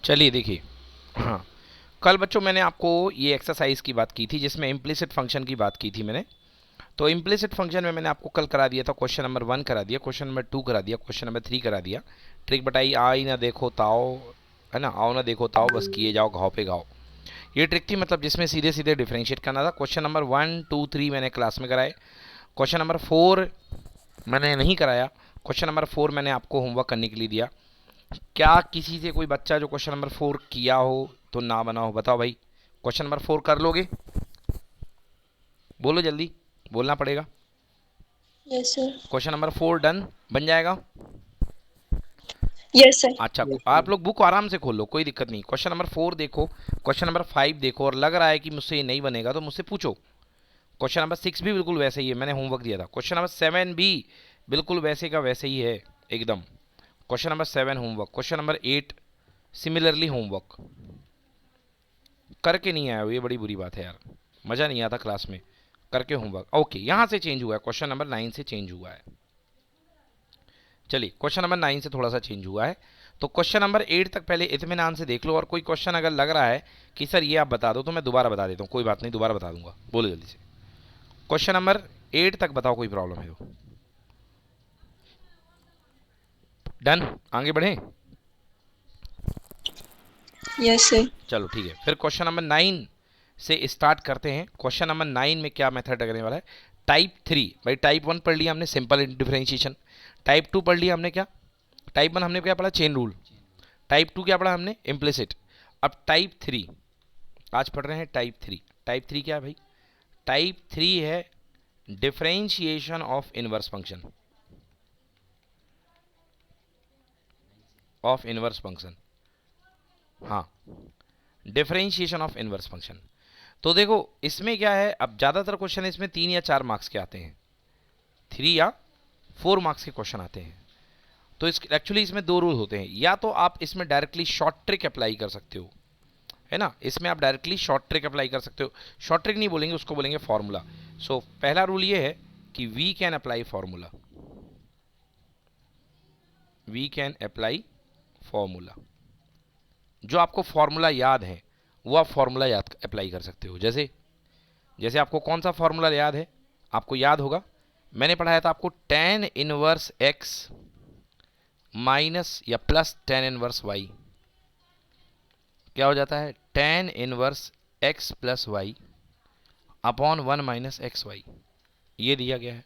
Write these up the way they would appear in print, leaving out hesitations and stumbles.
चलिए देखिए, हाँ, कल बच्चों मैंने आपको ये एक्सरसाइज की बात की थी जिसमें इम्प्लिसिट फंक्शन की बात की थी मैंने। तो इम्प्लिसिट फंक्शन में मैंने आपको कल करा दिया था, क्वेश्चन नंबर 1 करा दिया, क्वेश्चन नंबर 2 करा दिया, क्वेश्चन नंबर 3 करा दिया। ट्रिक बताई, आई ना देखो ताओ, है ना, आओ ना देखो ताओ, बस किए जाओ घाव पे घाव। ये ट्रिक थी, मतलब जिसमें सीधे सीधे डिफरेंशिएट करना था। क्वेश्चन नंबर 1 2 3 मैंने क्लास में कराए। क्वेश्चन नंबर 4 मैंने नहीं कराया। क्वेश्चन नंबर 4 मैंने आपको होमवर्क करने के लिए दिया। क्या किसी से कोई बच्चा जो क्वेश्चन नंबर 4 किया हो तो ना बना हो, बताओ भाई। क्वेश्चन नंबर 4 कर लोगे? बोलो जल्दी, बोलना पड़ेगा। Yes sir. Question number 4 done, बन जाएगा। Yes sir. अच्छा, आप लोग बुक आराम से खोल लो, कोई दिक्कत नहीं। क्वेश्चन नंबर 4 देखो, क्वेश्चन नंबर 5 देखो, और लग रहा है कि मुझसे ये नहीं बनेगा तो मुझसे पूछो। क्वेश्चन नंबर 6 भी बिल्कुल वैसे ही है, मैंने होमवर्क दिया था। क्वेश्चन नंबर 7 भी बिल्कुल वैसे का वैसे ही है एकदम। Question number 7 homework. Question number 8 similarly homework. करके नहीं आया हो, ये बड़ी बुरी बात है यार, मज़ा नहीं आता क्लास में करके होमवर्क। ओके, यहाँ से चेंज हुआ है, क्वेश्चन नंबर 9 से चेंज हुआ है। चलिए, क्वेश्चन नंबर 9 से थोड़ा सा चेंज हुआ है। तो क्वेश्चन नंबर 8 तक पहले इत्मीनान से देख लो, और कोई क्वेश्चन अगर लग रहा है कि सर ये आप बता दो तो मैं दोबारा बता देता हूँ, कोई बात नहीं, दोबारा बता दूंगा। बोलो जल्दी से, क्वेश्चन नंबर 8 तक बताओ, कोई प्रॉब्लम है तो। डन, आगे बढ़ें। Yes sir. चलो ठीक है, फिर क्वेश्चन नंबर 9 से स्टार्ट करते हैं। क्वेश्चन नंबर 9 में क्या मेथड लगने वाला है? टाइप 3। भाई टाइप 1 पढ़ लिया हमने, सिंपल डिफरेंशिएशन। टाइप 2 पढ़ लिया हमने, क्या टाइप 1 हमने क्या पढ़ा? Chain rule. टाइप 2 क्या पढ़ा हमने? इम्प्लिसिट। अब टाइप 3 आज पढ़ रहे हैं, टाइप 3। टाइप 3 क्या है भाई? टाइप 3 है differentiation of inverse function. Of inverse function, हाँ, डिफरेंशिएशन ऑफ इनवर्स फंक्शन। तो देखो इसमें क्या है, अब ज़्यादातर क्वेश्चन इसमें 3 या 4 मार्क्स के आते हैं, 3 या 4 मार्क्स के क्वेश्चन आते हैं। तो इस एक्चुअली इसमें दो रूल होते हैं, या तो आप इसमें डायरेक्टली शॉर्ट ट्रिक अप्लाई कर सकते हो, है ना, इसमें आप डायरेक्टली शॉर्ट ट्रिक अप्लाई कर सकते हो। शॉर्ट ट्रिक नहीं बोलेंगे, उसको बोलेंगे फॉर्मूला। सो पहला रूल ये है कि we can apply formula. We can apply formula, जो आपको फॉर्मूला याद है वो आप फॉर्मूला याद अप्लाई कर सकते हो। जैसे जैसे आपको कौन सा फॉर्मूला याद है? आपको याद होगा, मैंने पढ़ाया था आपको टेन इनवर्स एक्स माइनस या प्लस टेन इनवर्स वाई। क्या हो जाता है? Tan inverse x plus y upon 1 minus x y, ये दिया गया है।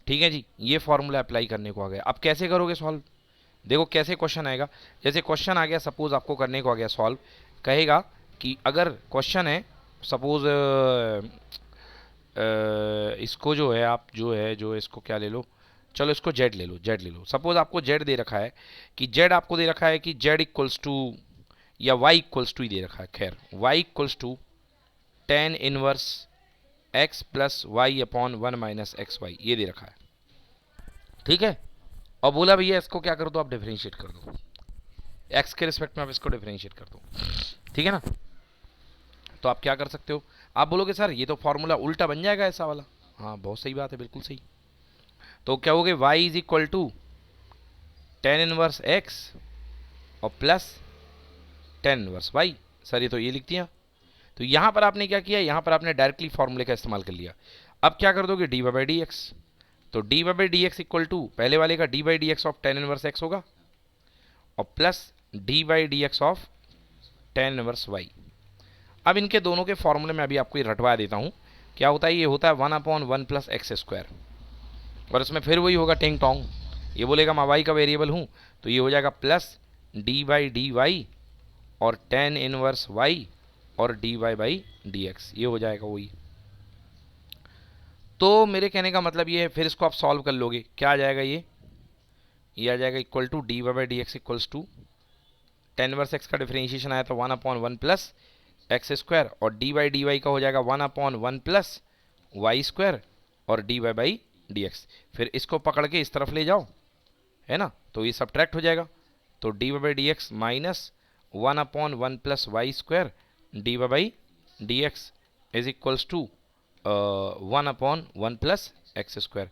ठीक है जी, ये फॉर्मूला अप्लाई करने को आ गया। अब कैसे करोगे सॉल्व? देखो कैसे क्वेश्चन आएगा। जैसे क्वेश्चन आ गया, सपोज आपको करने को आ गया सॉल्व, कहेगा कि अगर क्वेश्चन है, सपोज इसको जो है, आप जो है जो इसको क्या ले लो, चलो इसको जेड ले लो, जेड ले लो। सपोज आपको जेड दे रखा है कि जेड आपको दे रखा है कि जेड इक्वल्स टू, या वाई इक्वल्स टू ही दे रखा है, खैर y equals to tan inverse x plus y upon 1 minus x y, ये दे रखा है। ठीक है, और बोला भैया इसको क्या कर दो, आप डिफरेंशिएट कर दो, एक्स के रिस्पेक्ट में आप इसको डिफरेंशिएट कर दो। ठीक है ना, तो आप क्या कर सकते हो? आप बोलोगे सर ये तो फॉर्मूला उल्टा बन जाएगा ऐसा वाला। हाँ बहुत सही बात है, बिल्कुल सही। तो क्या हो गए, y is equal to tan inverse x और plus tan inverse y. Sir ये तो ये लिख दिया। तो यहां पर आपने क्या किया, यहां पर आपने डायरेक्टली फॉर्मूले का इस्तेमाल कर लिया। अब क्या कर दोगे, डी बाई डी एक्स। तो d by d x equal to पहले वाले का d by d x of tan inverse x होगा, और plus d by d x of tan inverse y. अब इनके दोनों के फॉर्मूले में अभी आपको रटवा देता हूं। क्या होता है, ये होता है 1/1 प्लस एक्स स्क्वायर, और इसमें फिर वही होगा टिंग टोंग, ये बोलेगा मैं वाई का वेरिएबल हूं, तो ये हो जाएगा plus d by d y और टेन इनवर्स वाई और d y by d x, ये हो जाएगा वही। तो मेरे कहने का मतलब ये है, फिर इसको आप सॉल्व कर लोगे, क्या आ जाएगा, ये आ जाएगा equal to d y by d x equals to tan inverse x का डिफरेंशिएशन आया था 1/1 प्लस एक्स स्क्वायर, और डी बाई डी वाई का हो जाएगा 1/1 प्लस वाई स्क्वायर और d y by d x. फिर इसको पकड़ के इस तरफ ले जाओ, है ना, तो ये सब्ट्रैक्ट हो जाएगा। तो d y by d x minus 1/1 plus y square d y by d x is equals to 1/1 plus x square.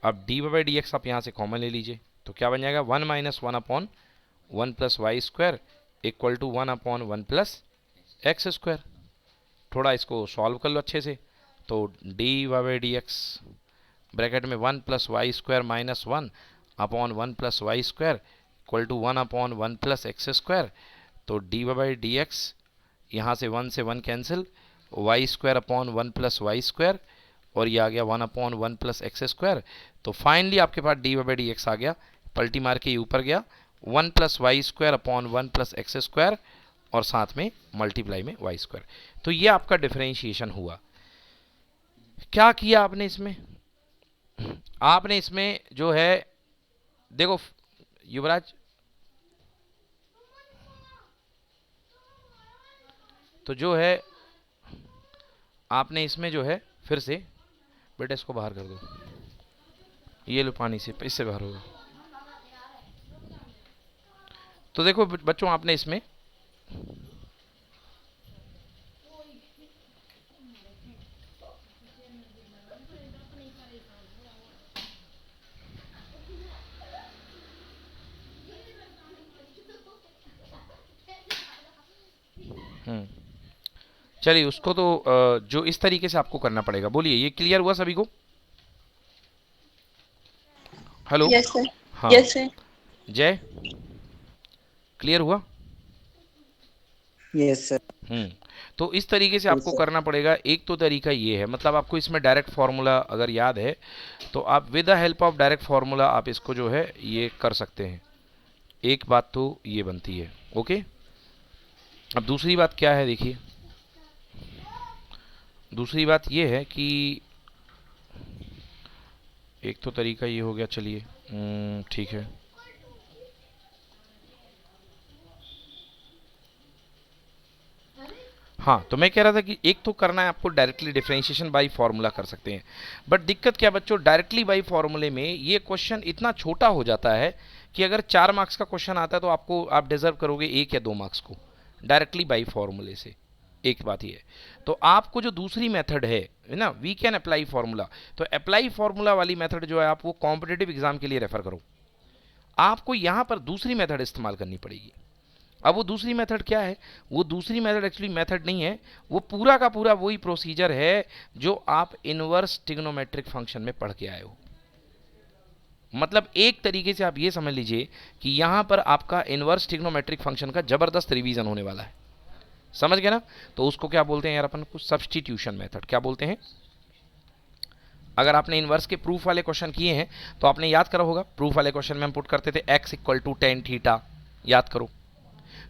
अब d y by d x आप यहाँ से कॉमन ले लीजिए, तो क्या बन जाएगा, 1 minus 1/1 plus y square equal to 1/1 plus x square. थोड़ा इसको सॉल्व कर लो अच्छे से। तो d y by d x bracket में 1 plus y square minus 1/1 plus y square equal to 1/1 plus x square. तो d y by d x, यहाँ से 1 से 1 cancel, y square upon 1 plus y square, और ये आ गया 1/1 प्लस एक्स स्क्वायर। तो फाइनली आपके पास d y by d x आ गया, पलटी मार के ये ऊपर गया 1 plus y square upon 1 plus x square, और साथ में मल्टीप्लाई में वाई स्क्वायर। तो ये आपका डिफरेंशिएशन हुआ। क्या किया आपने इसमें? आपने इसमें जो है, देखो युवराज, तो जो है आपने इसमें जो है फिर से, बेटा इसको बाहर कर दो, ये लो पानी से, इससे बाहर होगा। तो देखो बच्चों, आपने इसमें चलिए उसको तो जो इस तरीके से आपको करना पड़ेगा। बोलिए, ये क्लियर हुआ सभी को? हेलो। Yes, sir. हाँ, Yes, sir. जय, क्लियर हुआ? Yes sir. तो इस तरीके से आपको करना पड़ेगा। एक तो तरीका ये है, मतलब आपको इसमें डायरेक्ट फार्मूला अगर याद है तो आप with the help of direct formula आप इसको जो है ये कर सकते हैं। एक बात तो ये बनती है, ओके। अब दूसरी बात क्या है, देखिए दूसरी बात ये है कि एक तो तरीका ये हो गया, चलिए ठीक है। हाँ, तो मैं कह रहा था कि एक तो करना है आपको डायरेक्टली, डिफरेंशिएशन बाय फार्मूला कर सकते हैं। बट दिक्कत क्या बच्चों, डायरेक्टली बाय फार्मूले में ये क्वेश्चन इतना छोटा हो जाता है कि अगर 4 मार्क्स का क्वेश्चन आता है तो आप डिजर्व करोगे 1 या 2 मार्क्स को डायरेक्टली बाय फार्मूले से। एक बात ये है, तो आपको जो दूसरी मेथड है ना, वी कैन अप्लाई फार्मूला, तो अप्लाई फार्मूला वाली मेथड जो है आप वो कॉम्पिटेटिव एग्जाम के लिए रेफर करो। आपको यहां पर दूसरी मेथड इस्तेमाल करनी पड़ेगी। अब वो दूसरी मेथड क्या है? वो दूसरी मेथड एक्चुअली मेथड नहीं है, वो पूरा का पूरा वही प्रोसीजर है जो आप इनवर्स ट्रिग्नोमेट्रिक फंक्शन में पढ़ के आए हो। मतलब एक तरीके से आप ये समझ लीजिए कि यहां पर आपका इनवर्स ट्रिग्नोमेट्रिक फंक्शन का जबरदस्त रिवीजन होने वाला है। समझ गए ना? तो उसको क्या बोलते हैं यार अपन को? Substitution method. क्या बोलते हैं? अगर आपने इनवर्स के प्रूफ वाले क्वेश्चन किए हैं तो आपने याद करा होगा, प्रूफ वाले क्वेश्चन में हम पुट करते थे x equal to tan theta, याद करो।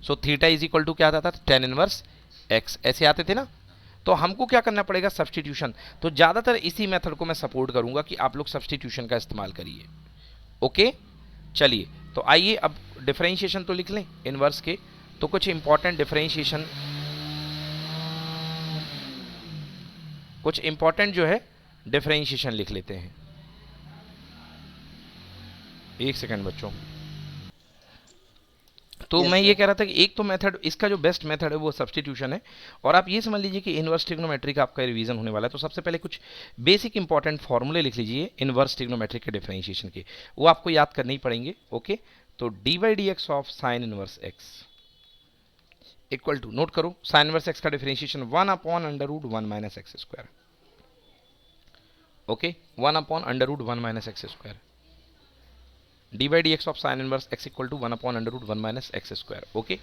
So theta is equal to क्या आता था? टेन इनवर्स x, ऐसे आते थे ना। तो हमको क्या करना पड़ेगा? सब्स्टिट्यूशन। तो ज़्यादातर इसी मेथड को मैं सपोर्ट करूंगा कि आप लोग सब्स्टिट्यूशन का इस्तेमाल करिए, ओके। चलिए, तो आइए अब डिफरेंशिएशन तो लिख लें इनवर्स के। तो कुछ इंपॉर्टेंट डिफरेंशिएशन, कुछ इंपॉर्टेंट जो है डिफरेंशिएशन लिख लेते हैं। एक सेकंड बच्चों। तो मैं ये कह रहा था कि एक तो मेथड, इसका जो बेस्ट मेथड है वो सब्स्टिट्यूशन है। और आप ये समझ लीजिए कि इनवर्स ट्रिग्नोमेट्री का आपका रिवीजन होने वाला है। तो सबसे पहले कुछ बेसिक इंपॉर्टेंट फॉर्मूले लिख लीजिए इनवर्स ट्रिग्नोमेट्री के डिफरेंशिएशन के, वो आपको याद करने ही पड़ेंगे, ओके। तो d by d x of sine inverse x equal to, note करो, साइन इनवर्स एक्स का differentiation 1/√1 minus x square, okay. 1/√1 minus x square. D by d x of sine inverse x equal to 1/√1 minus x square, okay.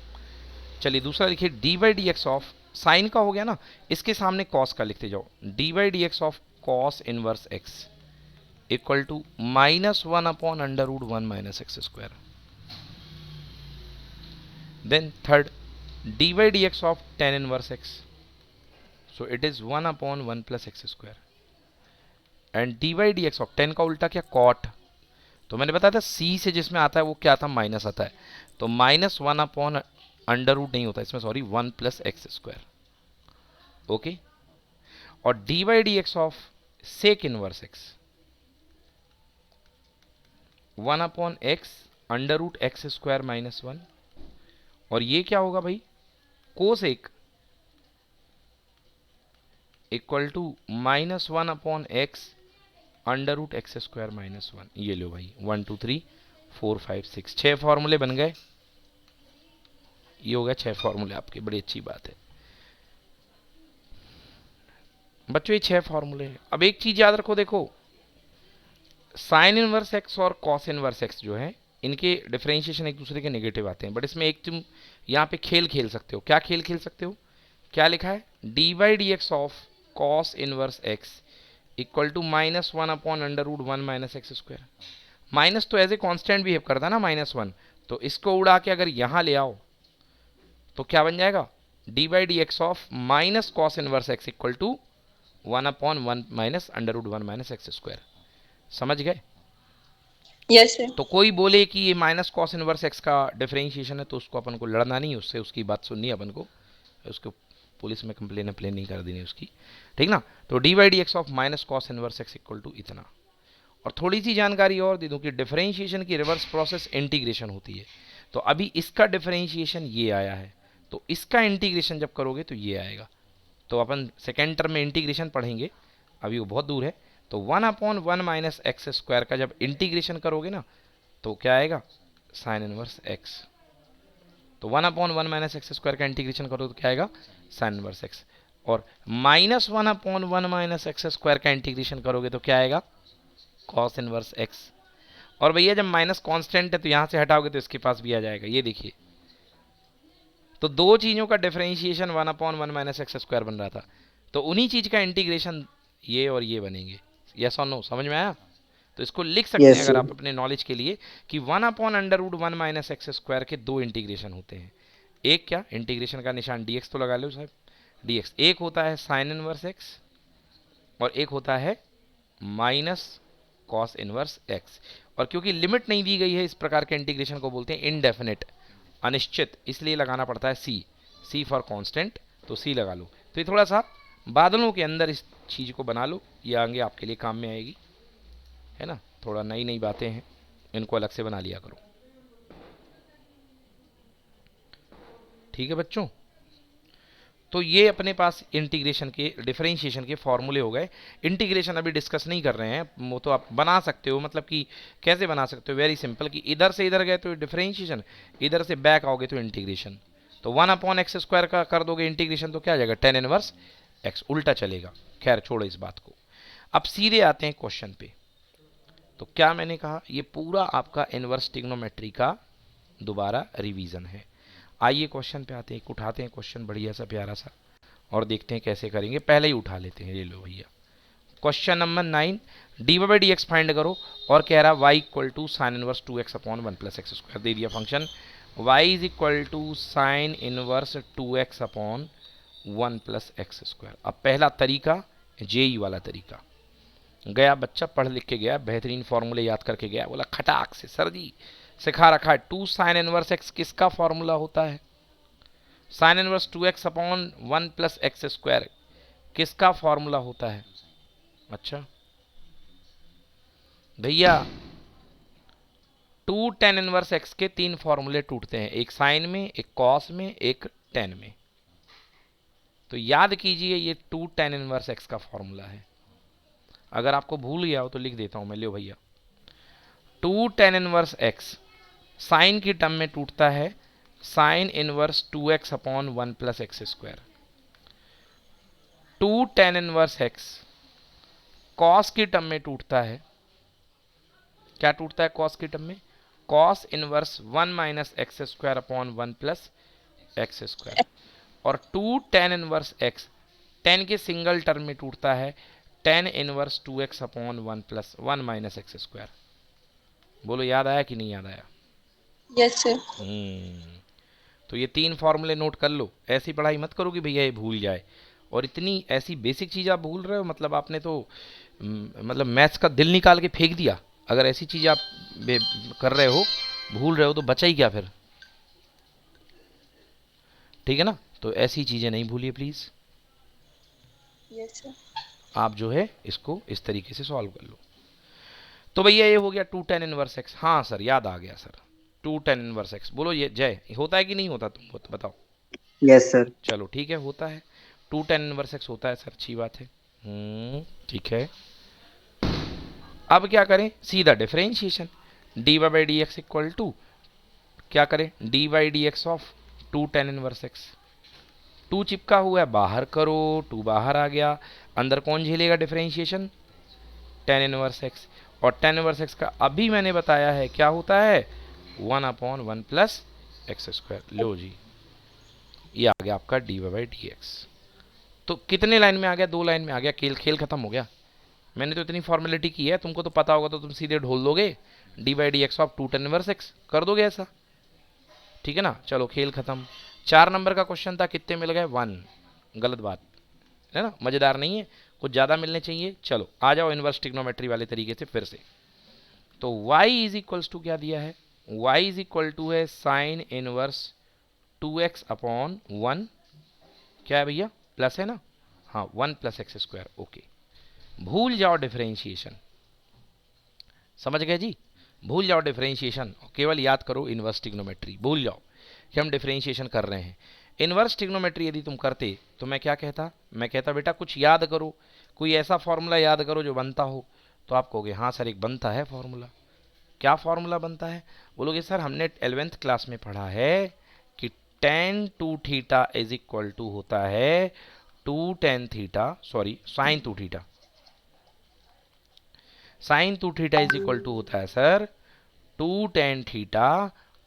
चलिए दूसरा लिखिए, d by d x of, sine का हो गया ना, इसके सामने कॉस का लिखते जाओ। D by d x of cos inverse x equal to -1/√1 minus x square. Then third, d by d x of tan inverse x, so it is 1/1 plus x square. And d by d x of, tan का उल्टा क्या? Cot. तो मैंने बताया था सी से जिसमें आता है वो क्या आता है? माइनस आता है। तो -1/√, नहीं होता इसमें, sorry, 1 plus x square, okay. और d by d x of sec inverse x 1/x √x² minus 1। और ये क्या होगा भाई? Cosec equal to -1/x √x² minus 1। ये लो भाई, 1 2 3 4 5 6, 6 फॉर्मूले बन गए। ये हो गया 6 फॉर्मूले आपके, बड़ी अच्छी बात है बच्चों, ये 6 फॉर्मूले हैं। अब एक चीज याद रखो, देखो साइन इनवर्स एक्स और कॉस इनवर्स एक्स जो है, इनके डिफरेंशिएशन एक दूसरे के नेगेटिव आते हैं, बट इसमें एक तुम यहाँ पे खेल खेल सकते हो। क्या खेल खेल सकते हो? क्या लिखा है? D by d x of cos inverse x equal to -1/√1 minus x square. Minus तो एज ए कॉन्स्टेंट बिहेव करता है ना, -1, तो इसको उड़ा के अगर यहां ले आओ तो क्या बन जाएगा? D by d x of minus cos inverse x equal to 1/1 minus √1 minus x square. समझ गए? Yes sir. तो कोई बोले कि ये माइनस कॉस इनवर्स एक्स का डिफरेंशिएशन है, तो उसको अपन को लड़ना नहीं, उससे उसकी बात सुननी है अपन को, उसको पुलिस में कंप्लेन नहीं कर देनी उसकी, ठीक ना। तो d by d x of minus cos inverse x equal to इतना। और थोड़ी सी जानकारी और दे दूं कि डिफरेंशिएशन की रिवर्स प्रोसेस इंटीग्रेशन होती है। तो अभी इसका डिफरेंशिएशन ये आया है, तो इसका इंटीग्रेशन जब करोगे तो ये आएगा। तो अपन सेकेंड टर्म में इंटीग्रेशन पढ़ेंगे, अभी वो बहुत दूर है। तो 1/1 माइनस एक्स स्क्वायर का जब इंटीग्रेशन करोगे ना तो क्या आएगा? Sign inverse x. तो 1/1 माइनस एक्स स्क्वायर का इंटीग्रेशन करो तो क्या आएगा? Sign inverse x. और -1/1 माइनस एक्स स्क्वायर का इंटीग्रेशन करोगे तो क्या आएगा? Cos inverse x. और भैया जब माइनस कांस्टेंट है तो यहां से हटाओगे तो इसके पास भी आ जाएगा, ये देखिए। तो दो चीजों का डिफरेंशिएशन 1/1 माइनस एक्स स्क्वायर बन रहा था, तो उन्हीं चीज का इंटीग्रेशन ये और ये बनेंगे। यस और नो, समझ में आया? तो इसको लिख सकते हैं अगर आप अपने नॉलेज के लिए कि 1/√1 माइनस एक्स स्क्वायर के दो इंटीग्रेशन होते हैं। एक क्या, इंटीग्रेशन का निशान dx तो लगा लो साहब, dx। एक होता है साइन इनवर्स एक्स और एक होता है माइनस कॉस इनवर्स एक्स। और क्योंकि लिमिट नहीं दी गई है, इस प्रकार के इंटीग्रेशन को बोलते हैं इनडेफिनेट, अनिश्चित, इसलिए लगाना पड़ता है सी फॉर कांस्टेंट। तो सी लगा लो। तो ये थोड़ा सा बादलों के अंदर इस चीज को बना लो, ये आगे आपके लिए काम में आएगी, है ना। थोड़ा नई नई बातें हैं, इनको अलग से बना लिया करो, ठीक है बच्चों। तो ये अपने पास इंटीग्रेशन के डिफरेंशिएशन के फॉर्मूले हो गए। इंटीग्रेशन अभी डिस्कस नहीं कर रहे हैं, वो तो आप बना सकते हो, मतलब कि कैसे बना सकते हो, वेरी सिंपल, कि इधर से इधर गए तो डिफरेंशिएशन, इधर से बैक आओगे तो इंटीग्रेशन। तो 1/x स्क्वायर का कर दोगे इंटीग्रेशन तो क्या आ जाएगा? tan इनवर्स x, उल्टा चलेगा। खैर छोड़ो इस बात को, अब सीधे आते हैं क्वेश्चन पे। तो क्या मैंने कहा, ये पूरा आपका इनवर्स ट्रिग्नोमेट्री का दोबारा रिवीजन है। आइए क्वेश्चन पे आते हैं, एक उठाते हैं क्वेश्चन बढ़िया सा प्यारा सा और देखते हैं कैसे करेंगे। पहले ही उठा लेते हैं, ये लो भैया question number 9, d by d x find करो और कह रहा y equal to sine inverse 2x/1 plus x square. दे दिया function y is equal to sine inverse 2x/1 plus x square. अब पहला तरीका जेई वाला तरीका, गया बच्चा पढ़ लिख के गया, बेहतरीन फॉर्मूले याद करके गया, बोला खटाक से सर जी सिखा रखा है। 2 साइन इनवर्स एक्स किसका फॉर्मूला होता है? Sine inverse 2x/1 plus x square किसका फॉर्मूला होता है? अच्छा भैया 2 tan इनवर्स एक्स के 3 फॉर्मूले टूटते हैं, एक साइन में, एक कॉस में, एक tan में। तो याद कीजिए ये 2 tan इनवर्स एक्स का फॉर्मूला है। अगर आपको भूल गया हो तो लिख देता हूं मैं, लो भैया 2 tan इनवर्स एक्स साइन की टर्म में टूटता है sine inverse 2x/1 plus x square. 2 tan inverse x cos की टर्म में टूटता है, क्या टूटता है कॉस की टर्म में? Cos inverse 1 minus x square plus x square. और 2 tan इनवर्स एक्स tan के सिंगल टर्म में टूटता है tan inverse 2x/1 plus 1 minus x square. बोलो याद आया कि नहीं याद आया? Yes sir. तो ये 3 फॉर्मूले नोट कर लो, ऐसी पढ़ाई मत करो कि भैया ये भूल जाए। और इतनी ऐसी बेसिक चीज़ आप भूल रहे हो, मतलब आपने तो मतलब मैथ्स का दिल निकाल के फेंक दिया। अगर ऐसी चीज़ आप कर रहे हो, भूल रहे हो, तो बचा ही क्या फिर? ठीक है ना। तो ऐसी चीज़ें नहीं भूलिए प्लीज़। Yes sir. आप जो है इसको इस तरीके से सॉल्व कर लो। तो भैया ये हो गया 2 tan इनवर्स एक्स। हाँ सर याद आ गया सर, 2 tan इनवर्स एक्स। बोलो ये जय होता है कि नहीं होता, तुम बताओ। Yes sir. चलो ठीक है, होता है 2 tan इनवर्स एक्स होता है सर, अच्छी बात है। ठीक है, अब क्या करें? सीधा differentiation, d by d x equal to क्या करें? D by d x of two tan inverse x, two चिपका हुआ है, बाहर करो, टू बाहर आ गया, अंदर कौन झेलेगा डिफरेंशिएशन, टेन इनवर्स एक्स। और टेन इनवर्स एक्स का अभी मैंने बताया है क्या होता है, 1/1 प्लस एक्स स्क्वायर। लो जी, ये आ गया आपका d y by d x. तो कितने लाइन में आ गया, दो लाइन में आ गया, खेल खेल खत्म हो गया। मैंने तो इतनी फॉर्मेलिटी की है, तुमको तो पता होगा तो तुम सीधे ढोल दोगे, d by d x of two tan inverse x कर दोगे ऐसा, ठीक है ना। चलो खेल खत्म। 4 नंबर का क्वेश्चन था, कितने मिल गए, 1। गलत बात है ना, मजेदार नहीं है, कुछ ज़्यादा मिलने चाहिए। चलो आ जाओ इनवर्स ट्रिग्नोमेट्री वाले तरीके से फिर से। तो y इज इक्वल्स टू क्या दिया है, y इज इक्वल टू है साइन इनवर्स 2x अपॉन 1, क्या है भैया, प्लस है ना, हाँ 1 प्लस एक्स स्क्वायर। ओके, भूल जाओ डिफरेंशिएशन, समझ गए जी, भूल जाओ डिफरेंशिएशन, केवल याद करो इनवर्स ट्रिग्नोमेट्री। भूल जाओ कि हम डिफरेंशिएशन कर रहे हैं। इनवर्स ट्रिग्नोमेट्री यदि तुम करते तो मैं क्या कहता, मैं कहता बेटा कुछ याद करो, कोई ऐसा फॉर्मूला याद करो जो बनता हो। तो आप कहोगे हाँ सर एक बनता है फॉर्मूला। क्या फॉर्मूला बनता है, बोलोगे सर हमने 11th क्लास में पढ़ा है कि tan 2 theta is equal to होता है 2 tan theta, sorry sine 2 theta, sine 2 theta is equal to होता है sir 2 tan theta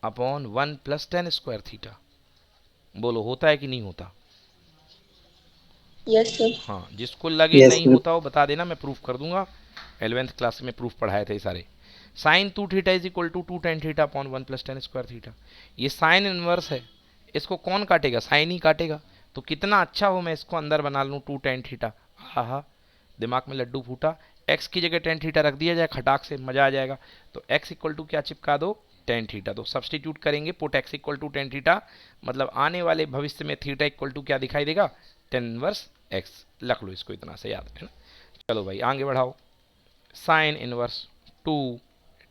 upon 1 plus tan square theta. बोलो होता है कि नहीं होता, यस सर। हाँ जिसको लगे यस नहीं सर। होता वो बता देना, मैं प्रूफ कर दूंगा। 11th क्लास में प्रूफ पढ़ाए थे सारे। Sine 2 theta is equal to 2 tan theta upon 1 plus tan square theta. ये साइन इनवर्स है, इसको कौन काटेगा, साइन ही काटेगा। तो कितना अच्छा हो मैं इसको अंदर बना लूँ 2 tan थीटा, हाँ दिमाग में लड्डू फूटा। एक्स की जगह tan थीटा रख दिया जाए, खटाक से मजा आ जाएगा। तो एक्स इक्वल टू क्या चिपका दो, tan थीटा। तो सब्सटीट्यूट करेंगे, put x equal to tan theta, मतलब आने वाले भविष्य में थीटा इक्वल टू क्या दिखाई देगा, tan इनवर्स एक्स। रख लो इसको, इतना से याद है ना। चलो भाई आगे बढ़ाओ, sign inverse 2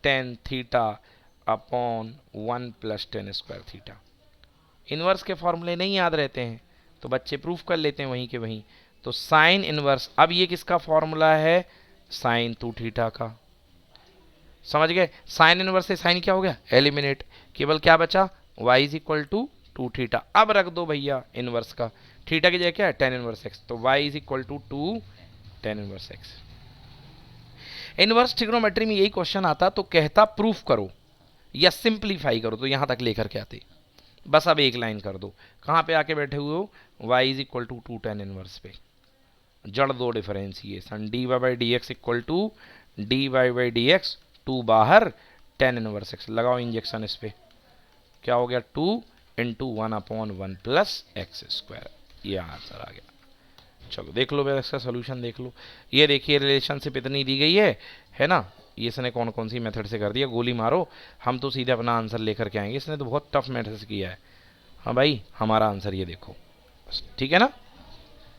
tan theta upon 1 plus tan square theta. Inverse के फॉर्मूले नहीं याद रहते हैं तो बच्चे प्रूफ कर लेते हैं वहीं के वहीं। तो साइन इनवर्स, अब ये किसका फॉर्मूला है, साइन 2 थीटा का, समझ गए। साइन इनवर्स से साइन क्या हो गया, एलिमिनेट, केवल क्या बचा, y is equal to 2 theta. अब रख दो भैया इनवर्स का, थीटा की जगह क्या है, tan इनवर्स एक्स, तो y is equal to 2 tan inverse x. Inverse trigonometry में यही क्वेश्चन आता तो कहता प्रूफ करो या सिंप्लीफाई करो, तो यहां तक लेकर के आते। बस अब एक लाइन कर दो, कहां पे आके बैठे हुए हो, y is equal to 2 tan inverse पे जड़ दो differentiation, d y by d x equal to d y by d x, 2 बाहर tan इनवर्स एक्स, लगाओ इंजेक्शन इस पे, क्या हो गया 2 इंटू 1/1 प्लस एक्स स्क्वायर, ये आंसर आ गया। चलो देख लो मेरा इसका सोल्यूशन देख लो। ये देखिए रिलेशनशिप इतनी दी गई है ना, ये इसने कौन कौन सी मेथड से कर दिया, गोली मारो, हम तो सीधे अपना आंसर लेकर के आएंगे, इसने तो बहुत टफ मेथड से किया है। हाँ भाई हमारा आंसर ये देखो, ठीक है ना,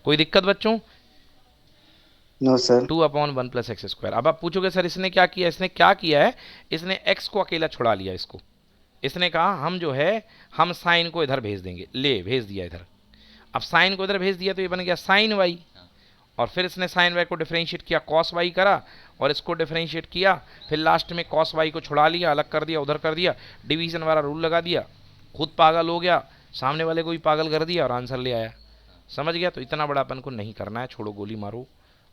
कोई दिक्कत बच्चों, no sir. 2/1 plus x square. अब आप पूछोगे सर इसने क्या किया, इसने क्या किया है, इसने एक्स को अकेला छुड़ा लिया, इसको इसने कहा हम जो है हम साइन को इधर भेज देंगे, ले भेज दिया इधर। अब साइन को इधर भेज दिया तो ये बन गया साइन वाई, और फिर इसने साइन वाई को डिफरेंशिएट किया, कॉस वाई करा, और इसको डिफरेंशिएट किया, फिर लास्ट में कॉस वाई को छुड़ा लिया, अलग कर दिया, उधर कर दिया, डिवीजन वाला रूल लगा दिया, खुद पागल हो गया, सामने वाले को भी पागल कर दिया और आंसर ले आया। समझ गया, तो इतना बड़ा अपन को नहीं करना है, छोड़ो गोली मारो।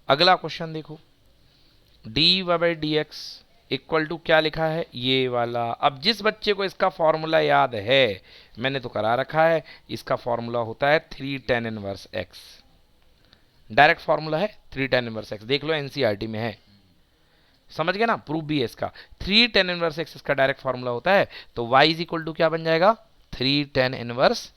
अगला क्वेश्चन देखो, d y by d x equal to क्या लिखा है, ये वाला। अब जिस बच्चे को इसका फॉर्मूला याद है, मैंने तो करा रखा है, इसका फॉर्मूला होता है 3 tan inverse x, direct formula है 3 tan इनवर्स एक्स, देख लो एनसीईआरटी में है, समझ गया ना, प्रूफ भी है इसका। 3 tan इनवर्स एक्स इसका डायरेक्ट फॉर्मूला होता है, तो y इज इक्वल टू क्या बन जाएगा, 3 tan इनवर्स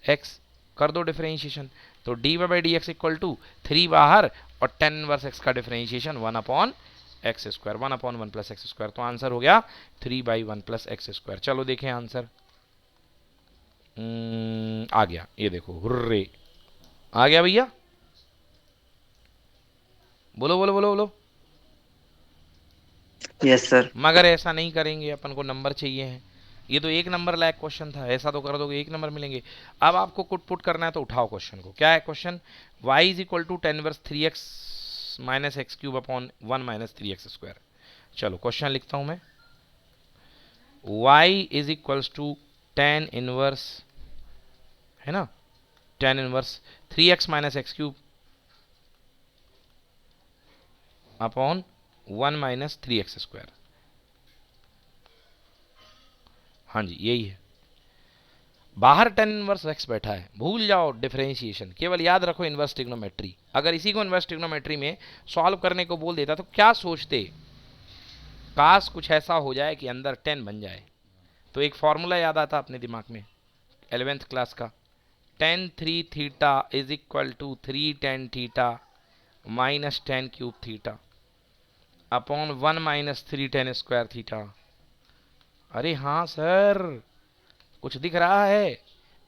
एक्स, कर दो डिफरेंशिएशन, तो d y by d x equal to 3 बाहर और tan इनवर्स एक्स का differentiation 1/x square, 1/1 plus x square, तो आंसर हो गया 3/1 प्लस एक्स स्क्वायर। चलो देखें आंसर, आ गया, ये देखो हुर्रे, आ गया भैया, बोलो बोलो बोलो बोलो। Yes sir. मगर ऐसा नहीं करेंगे, अपन को नंबर चाहिए हैं, ये तो 1 नंबर लायक क्वेश्चन था, ऐसा तो कर दोगे 1 नंबर मिलेंगे। अब आपको कुट पुट करना है, तो उठाओ क्वेश्चन को, क्या है question, y is equal to tan inverse 3x minus x cube upon 1 minus 3x square. चलो क्वेश्चन लिखता हूं मैं, y is equals to tan inverse है ना, tan inverse 3x minus x cube upon 1 minus 3x square. हाँ जी यही है। बाहर tan इनवर्स x बैठा है, भूल जाओ डिफरेंशिएशन, केवल याद रखो इनवर्स ट्रिग्नोमेट्री। अगर इसी को इनवर्स ट्रिग्नोमेट्री में सॉल्व करने को बोल देता तो क्या सोचते, काश कुछ ऐसा हो जाए कि अंदर 10 बन जाए। तो एक फॉर्मूला याद आता अपने दिमाग में 11th क्लास का, tan 3 theta is equal to 3 tan theta minus tan cube theta upon 1 minus 3 tan square theta. अरे हाँ सर, कुछ दिख रहा है,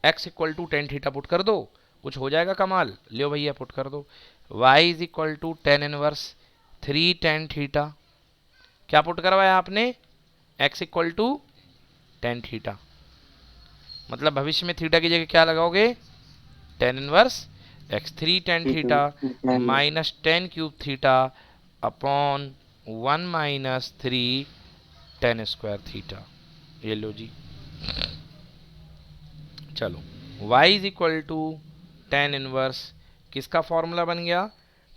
x equal to tan theta put कर दो, कुछ हो जाएगा कमाल। लो भैया पुट कर दो, y is equal to tan inverse 3 tan theta, क्या पुट करवाया आपने, x equal to tan theta, मतलब भविष्य में थीटा की जगह क्या लगाओगे, tan inverse x 3 tan theta minus tan cube theta upon 1 minus 3 tan square theta. ये लो जी, चलो y is equal to tan inverse, किसका फॉर्मूला बन गया,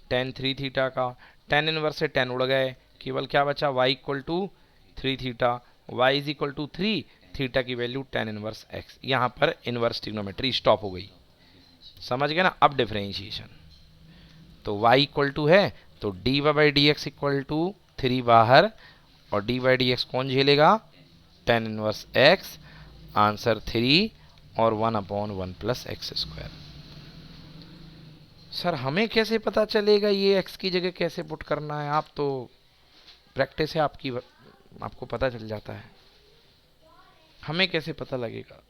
टेन 3 थीटा का, टेन इनवर्स से 10 उड़ गए, केवल क्या बचा y equal to 3 theta, y is equal to 3, theta की वैल्यू टेन इनवर्स x। यहाँ पर इनवर्स ट्रिग्नोमेट्री स्टॉप हो गई, समझ गए ना। अब डिफरेंशिएशन, तो y इक्वल टू है तो dy by d x equal to 3 बाहर, और डी बाई डी एक्स कौन झेलेगा, टेन इनवर्स x, आंसर 3 और 1 upon 1 plus x square. Sir हमें कैसे पता चलेगा ये x की जगह कैसे पुट करना है, आप तो प्रैक्टिस है आपकी, आपको पता चल जाता है, हमें कैसे पता लगेगा।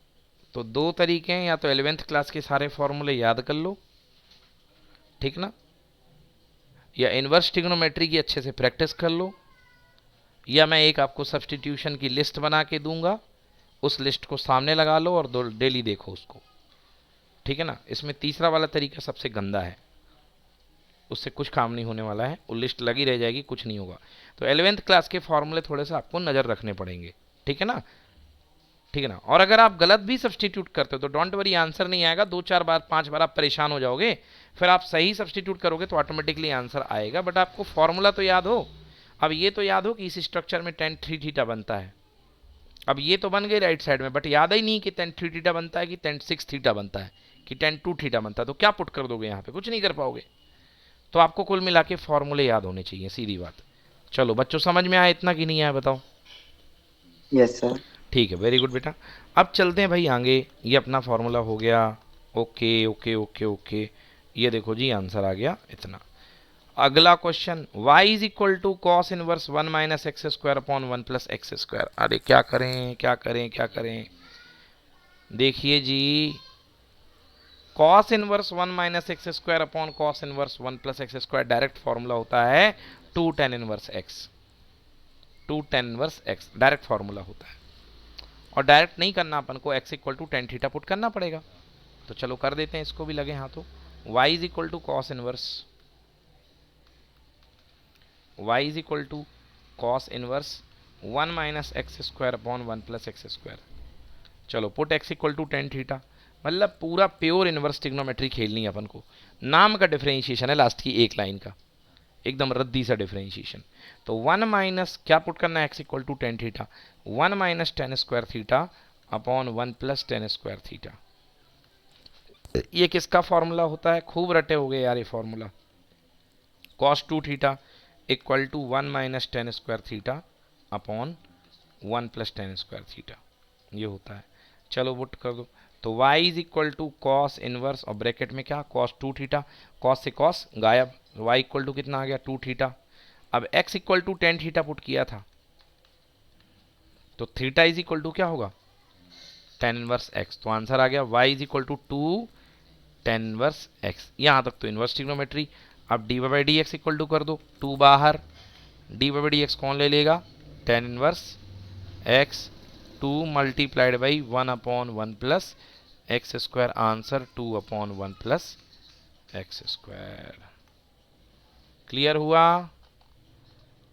तो दो तरीके हैं, या तो 11th क्लास के सारे फॉर्मूले याद कर लो, ठीक ना, या इनवर्स ट्रिग्नोमेट्री की अच्छे से प्रैक्टिस कर लो, या मैं एक आपको सब्स्टिट्यूशन की लिस्ट बना के दूंगा, उस लिस्ट को सामने लगा लो और डेली देखो उसको, ठीक है ना। इसमें तीसरा वाला तरीका सबसे गंदा है, उससे कुछ काम नहीं होने वाला है, वो लिस्ट लगी रह जाएगी, कुछ नहीं होगा। तो 11th क्लास के फॉर्मूले थोड़े से आपको नज़र रखने पड़ेंगे, ठीक है ना, ठीक है ना। और अगर आप गलत भी सब्सटीट्यूट करते हो तो डोंट वरी, आंसर नहीं आएगा, 2-4 बार 5 बार आप परेशान हो जाओगे, फिर आप सही सब्सटीट्यूट करोगे तो ऑटोमेटिकली आंसर आएगा, बट आपको फॉर्मूला तो याद हो। अब ये तो याद हो कि इस स्ट्रक्चर में tan 3 थीटा बनता है, अब ये तो बन गई राइट साइड में, बट याद ही नहीं कि tan 3 थीटा बनता है कि tan 6 थीटा बनता है कि tan 2 थीटा बनता है, तो क्या पुट कर दोगे यहाँ पे, कुछ नहीं कर पाओगे। तो आपको कुल मिला के फॉर्मूले याद होने चाहिए, सीधी बात। चलो बच्चों समझ में आया इतना कि नहीं आया बताओ। Yes sir. ठीक है, वेरी गुड बेटा। अब चलते हैं भाई आगे, ये अपना फॉर्मूला हो गया, ओके ओके ओके ओके, ये देखो जी आंसर आ गया इतना। अगला question, y is equal to cos inverse 1 minus x square upon 1 plus x square. अरे क्या करें क्या करें क्या करें, देखिए जी, cos inverse 1 minus x square upon cos inverse 1 plus x square direct formula होता है 2 tan inverse x, 2 tan inverse x direct formula होता है। और डायरेक्ट नहीं करना, अपन को x equal to tan theta put करना पड़ेगा, तो चलो कर देते हैं, इसको भी लगे हाथों। y is equal to cos inverse, y is equal to cos inverse 1 minus x square upon 1 plus x square. चलो put x equal to tan theta, मतलब पूरा प्योर इनवर्स ट्रिग्नोमेट्री खेलनी है अपन को, नाम का डिफरेंशिएशन है लास्ट की एक लाइन का, एकदम रद्दी सा डिफरेंशिएशन। तो 1 माइनस क्या पुट करना है, x equal to tan theta, 1 minus tan square theta upon 1 plus tan square theta. ये किसका फॉर्मूला होता है, खूब रटे हो गए यार ये formula, cos 2 theta equal to 1 minus tan square theta upon 1 plus tan square theta, ये होता है। चलो पुट कर दो, तो y is equal to cos inverse और ब्रैकेट में क्या, कॉस 2 थीटा, कॉस से कॉस गायब, y इक्वल टू कितना आ गया 2 थीटा। अब x equal to tan theta put किया था, तो थीटा इज इक्वल टू क्या होगा, टेन इनवर्स x, तो आंसर आ गया y is equal to 2 tan inverse x। यहाँ तक तो इनवर्स ट्रिग्नोमेट्री। अब d by d x equal to कर दो, 2 बाहर, डी बाई डी एक्स कौन ले लेगा, ten inverse x, 2 multiplied by 1 upon 1 plus x square, answer 2 upon 1 plus x square. Clear हुआ,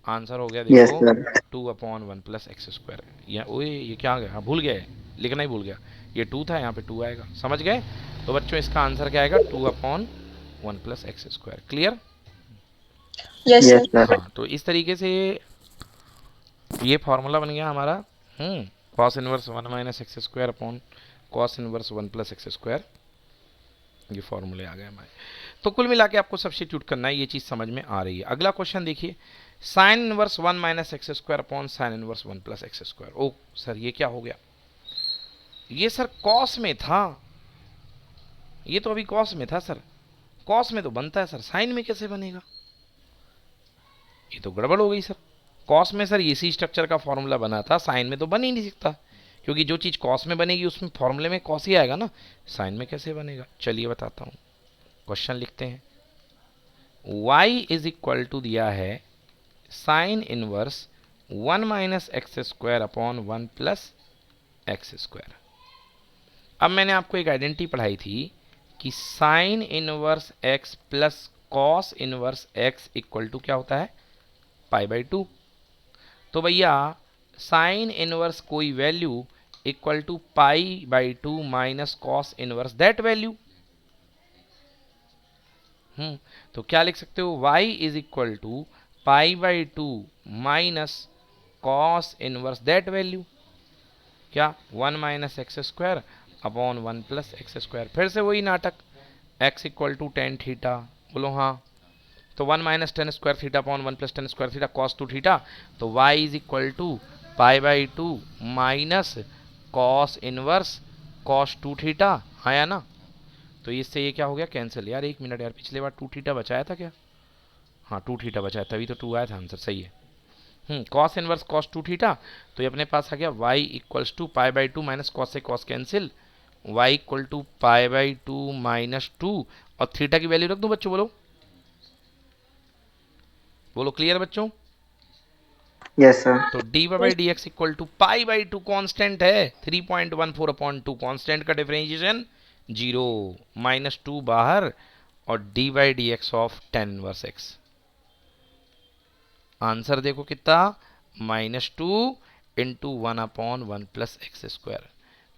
आंसर हो गया यस देखो sir. 2 upon 1 plus x square. ओए ये क्या आ गया, हाँ भूल गया, लिखना ही भूल गया, ये 2 था यहाँ पे 2 आएगा, समझ गए। तो बच्चों इसका आंसर क्या आएगा, 2/1 + x²। Clear? Yes, Yes, sir. sir. हाँ, तो इस तरीके से ये फॉर्मूला बन गया हमारा। cos inverse 1 - x² cos inverse 1 + x²। ये फॉर्मूले आ गए हमारे। तो कुल मिला के आपको सब्स्टिट्यूट करना है, ये चीज़ समझ में आ रही है। अगला क्वेश्चन देखिए, sine inverse 1 - x² sine inverse 1 + x²। ओ सर ये क्या हो गया, ये सर कॉस में था, ये तो अभी कॉस में था सर, कॉस में तो बनता है सर, साइन में कैसे बनेगा, ये तो गड़बड़ हो गई सर। कॉस में सर इसी स्ट्रक्चर का फॉर्मूला बना था, साइन में तो बन ही नहीं सकता, क्योंकि जो चीज़ कॉस में बनेगी उसमें फॉर्मूले में कॉस ही आएगा ना, साइन में कैसे बनेगा। चलिए बताता हूँ, क्वेश्चन लिखते हैं। y = दिया है साइन इनवर्स 1 - x² 1 + x²। अब मैंने आपको एक आइडेंटिटी पढ़ाई थी कि sine inverse x plus cos inverse x equal to क्या होता है, π/2। तो भैया साइन इनवर्स कोई value equal to π/2 minus cos inverse that value. तो क्या लिख सकते हो, y = π/2 minus cos inverse that value, क्या 1 - x² 1 + x²। फिर से वही नाटक, x = tan थीटा, बोलो हाँ, तो 1 - tan² theta 1 + tan² theta cos 2 theta. तो y = π/2 minus cos inverse cos 2 theta, आया ना। तो इससे ये क्या हो गया, कैंसिल। यार एक मिनट यार, पिछले बार 2 थीटा बचाया था क्या, हाँ 2 थीटा बचाया, तभी तो 2 आया था आंसर, सही है। कॉस इनवर्स cos 2 थीटा, तो ये अपने पास आ गया y = π/2 माइनस कॉस से कॉस कैंसिल, y = π/2 माइनस 2, और थीटा की वैल्यू रख दूं बच्चों, बोलो बोलो, क्लियर बच्चों? Yes, sir. तो dy/dx = π/2 कांस्टेंट है, 3.14/2 कांस्टेंट का डिफरेंशिएशन 0 -2 बाहर, और dy/dx of tan inverse x। Answer देखो कितना, -2 × 1/1 + x²।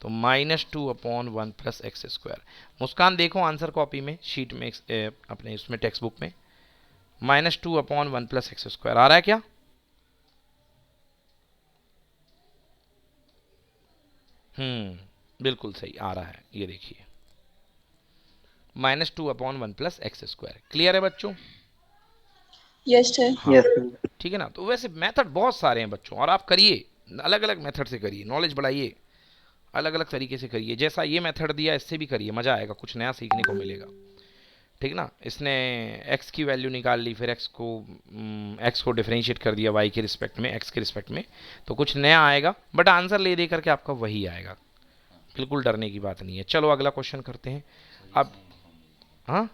तो -2/1 + x²। मुस्कान देखो आंसर कॉपी में, शीट में, अपने इसमें टेक्स्ट बुक में, -2/1 + x² आ रहा है क्या? बिल्कुल सही आ रहा है, ये देखिए -2/1 + x²। क्लियर है बच्चों? Yes, sir. हाँ Yes, sir. ठीक है ना। तो वैसे मेथड बहुत सारे हैं बच्चों, और आप करिए, अलग अलग मेथड से करिए, नॉलेज बढ़ाइए, अलग अलग तरीके से करिए। जैसा ये मेथड दिया इससे भी करिए, मज़ा आएगा, कुछ नया सीखने को मिलेगा, ठीक ना। इसने x की वैल्यू निकाल ली, फिर x को डिफरेंशिएट कर दिया y के रिस्पेक्ट में, x के रिस्पेक्ट में, तो कुछ नया आएगा, बट आंसर ले दे करके आपका वही आएगा, बिल्कुल डरने की बात नहीं है। चलो अगला क्वेश्चन करते हैं अब। हाँ